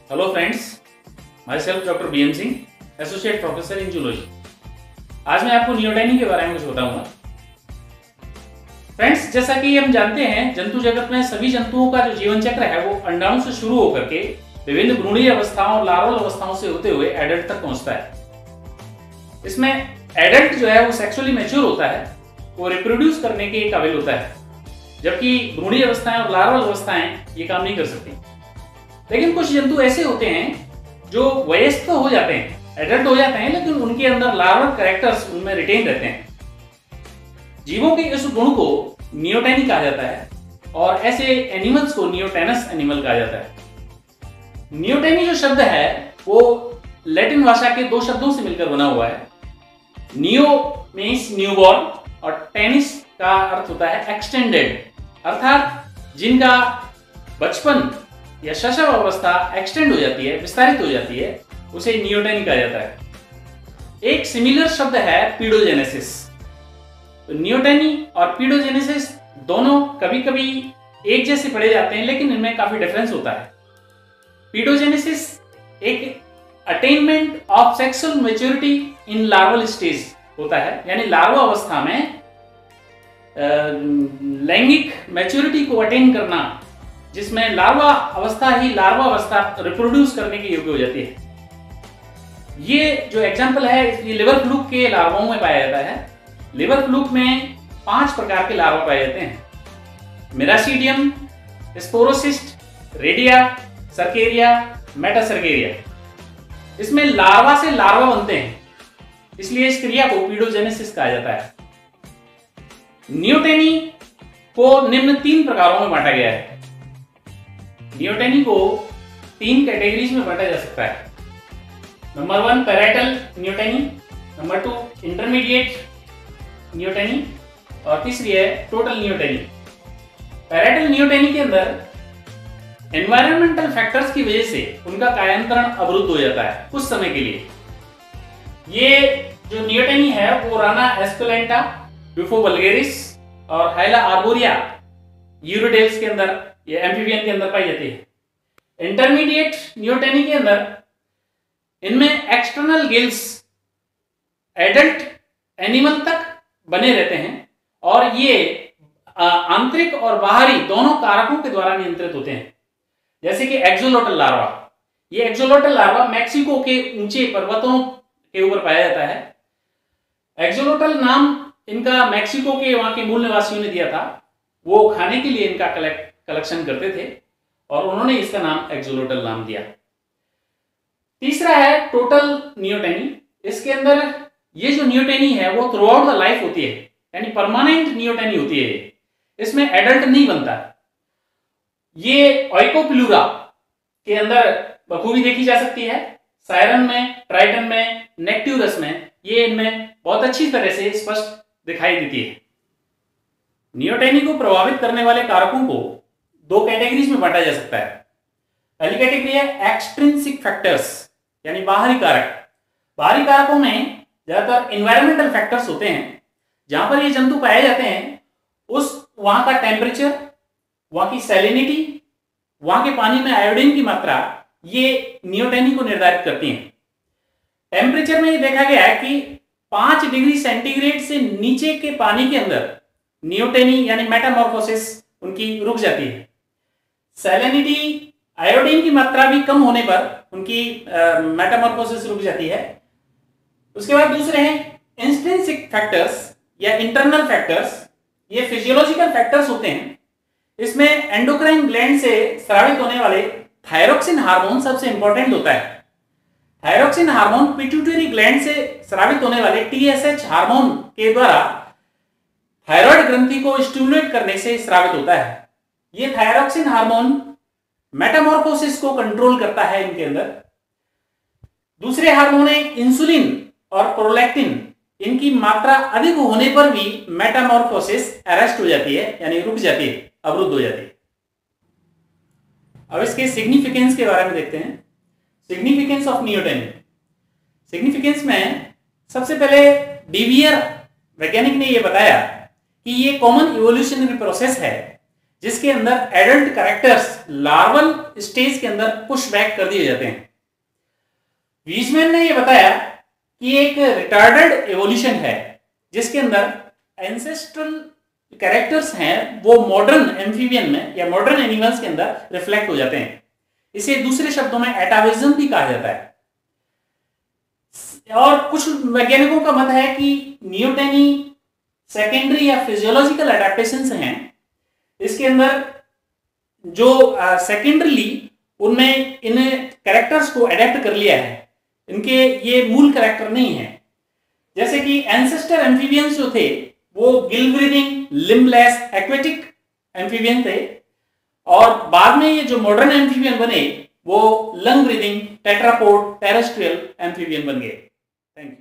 Hello friends, my self doctor B M Singh, associate professor in zoology. आज मैं आपको neoteny के बारे में कुछ बताऊंगा। फ्रेंड्स, जैसा कि हम जानते हैं, जंतु जगत में सभी जंतुओं का जो जीवन चक्र है वो अंडाणु से शुरू होकर के विभिन्न भ्रूणीय अवस्थाओं और लार्वल अवस्थाओं से होते हुए एडल्ट तक पहुंचता है। इसमें एडल्ट जो है वो सेक्सुअली मैच्योर होता है, वो रिप्रोड्यूस करने के काबिल होता है, जबकि भ्रूणीय अवस्थाएं और लार्वल अवस्थाएं ये काम नहीं कर सकती। लेकिन कुछ जंतु ऐसे होते हैं जो वयस्क हो जाते हैं, एडल्ट हो जाते हैं, लेकिन उनके अंदर लार्वल कैरेक्टर्स उनमें रिटेन रहते हैं। जीवों के इस गुण को नियोटेनी कहा जाता है और ऐसे एनिमल्स को नियोटेनस एनिमल कहा जाता है। नियोटेनी जो शब्द है वो लैटिन भाषा के दो शब्दों से मिलकर बना हुआ है। नियो मीन्स न्यूबॉर्न और टेनिस का अर्थ होता है एक्सटेंडेड, अर्थात जिनका बचपन या शैशव अवस्था एक्सटेंड हो जाती है, विस्तारित हो जाती है, उसे नियोटेनी कहा जाता है। एक सिमिलर शब्द है पीडोजेनेसिस। तो नियोटेनी और पीडोजेनेसिस दोनों कभी कभी एक जैसे पढ़े जाते हैं, लेकिन इनमें काफी डिफरेंस होता है। पीडोजेनेसिस एक attainment of sexual maturity in larval stage होता है, यानी लार्वा अवस्था में लैंगिक मैच्योरिटी को अटेन करना, जिसमें लार्वा अवस्था ही लार्वा अवस्था रिप्रोड्यूस करने के योग्य हो जाती है। ये जो एग्जांपल है, ये लिवर फ्लूक के लार्वाओं में पाया जाता है। लिवर फ्लूक में 5 प्रकार के लार्वा पाए जाते हैं: मिरासीडियम, स्पोरोसिस्ट, रेडिया, सर्केरिया, मेटासर्केरिया। इसमें लार्वा से लार्वा बनते हैं, इसलिए इस क्रिया को पीडोजेनेसिस कहा जाता है। नियोटेनी को निम्न 3 प्रकारों में बांटा गया है। नियोटेनी को 3 कैटेगरीज में बांटा जा सकता है। Number 1 parietal neoteny, number 2 intermediate neoteny और तीसरी है टोटल नियोटेनी। पैरेटल नियोटेनी के अंदर एनवायरमेंटल फैक्टर्स की वजह से उनका कायांतरण अवरुद्ध हो जाता है कुछ समय के लिए। ये जो नियोटेनी है वो राना एस्कुलेंटा, ब्यूफो वल्गेरिस और हाइला आर्बोरिया यूरोडेल्स के अंदर, ये एम्फीबियन के अंदर पाई जाती है। इंटरमीडिएट नियोटेनी के अंदर इनमें एक्सटर्नल गिल्स एडल्ट एनिमल तक बने रहते हैं और ये आंतरिक और बाहरी दोनों कारकों के द्वारा नियंत्रित होते हैं, जैसे कि एक्सोलोटल लार्वा। ये एक्सोलोटल लार्वा मैक्सिको के ऊंचे पर्वतों के ऊपर पाया जाता है। एक्सोलोटल नाम इनका मैक्सिको के वहां के मूल निवासियों ने दिया था। वो खाने के लिए इनका कलेक्शन करते थे और उन्होंने इसका नाम एक्सोलोटल नाम दिया। तीसरा है टोटल नियोटेनी। इसके अंदर ये जो नियोटेनी है वो थ्रू आउट द लाइफ होती है, यानी परमानेंट नियोटेनी होती है। इसमें एडल्ट नहीं बनता। ये ऑइकोप्लूरा के अंदर बखूबी देखी जा सकती है। सायरन में, ट्राइटन में, नेक्ट्यूरस में ये इनमें बहुत अच्छी तरह से स्पष्ट दिखाई देती है। नियोटेनी को प्रभावित करने वाले कारकों को 2 कैटेगरीज में बांटा जा सकता है। पहली कैटेगरी है एक्सट्रिंसिक फैक्टर्स, यानी बाहरी कारक। बाहरी कारकों में ज्यादातर एनवायरमेंटल फैक्टर्स होते हैं। जहां पर ये जंतु पाए जाते हैं वहां का टेम्परेचर, वहां की सैलिनिटी, वहां के पानी में आयोडीन की मात्रा, ये नियोटेनी को निर्धारित करती हैं। टेम्परेचर में ये देखा गया है कि 5 डिग्री सेंटीग्रेड से नीचे के पानी के अंदर नियोटेनी यानी मेटामॉर्फोसिस उनकी रुक जाती है। सैलिनिटी, आयोडीन की मात्रा भी कम होने पर उनकी मेटामॉर्फोसिस रुक जाती है। उसके बाद दूसरे हैं इंट्रिंसिक फैक्टर्स या इंटरनल फैक्टर्स। ये फिजियोलॉजिकल फैक्टर्स होते हैं। इसमें एंडोक्राइन ग्लैंड से स्रावित होने वाले थायरोक्सिन हार्मोन सबसे इंपॉर्टेंट होता है। थायरोक्सिन हार्मोन पिट्यूटरी ग्लैंड से स्रावित होने वाले TSH हार्मोन के द्वारा थायराइड ग्रंथि को स्टिमुलेट करने से स्रावित होता है। ये थायरोक्सिन हार्मोन मेटामॉर्फोसिस को कंट्रोल करता है इनके अंदर। दूसरे हार्मोन है इंसुलिन और प्रोलैक्टिन। इनकी मात्रा अधिक होने पर भी मेटामॉर्फोसिस अरेस्ट हो जाती है, यानी रुक जाती है, अवरुद्ध हो जाती है। अब इसके सिग्निफिकेंस के बारे में देखते हैं। Significance of neoteny. सिग्निफिकेंस में सबसे पहले डीवियर वैज्ञानिक ने यह बताया कि ये कॉमन इवोल्यूशनरी प्रोसेस है जिसके अंदर एडल्ट कैरेक्टर्स लार्वल स्टेज के अंदर पुश बैक कर दिए जाते हैं। वीजमैन ने यह बताया कि एक रिटार्डेड एवोल्यूशन है जिसके अंदर एंसेस्ट्रल कैरेक्टर्स हैं वो मॉडर्न एम्फीबियन में या मॉडर्न एनिमल्स के अंदर रिफ्लेक्ट हो जाते हैं। इसे दूसरे शब्दों में एटाविज्म भी कहा जाता है। और कुछ वैज्ञानिकों का मत है कि नियोटेनी सेकेंडरी या फिजियोलॉजिकल एडेप्टेशंस हैं, इसके अंदर जो सेकेंडरीली उनमें इन कैरेक्टर्स को एडेप्ट कर लिया है, इनके ये मूल कैरेक्टर नहीं है। जैसे कि एंसेस्टर एम्फीबियंस जो थे वो Gill breathing, limbless, aquatic amphibian थे, और बाद में ये जो मॉडर्न एम्फीबियन बने वो lung breathing, tetrapod, terrestrial amphibian बन गए। Thank you.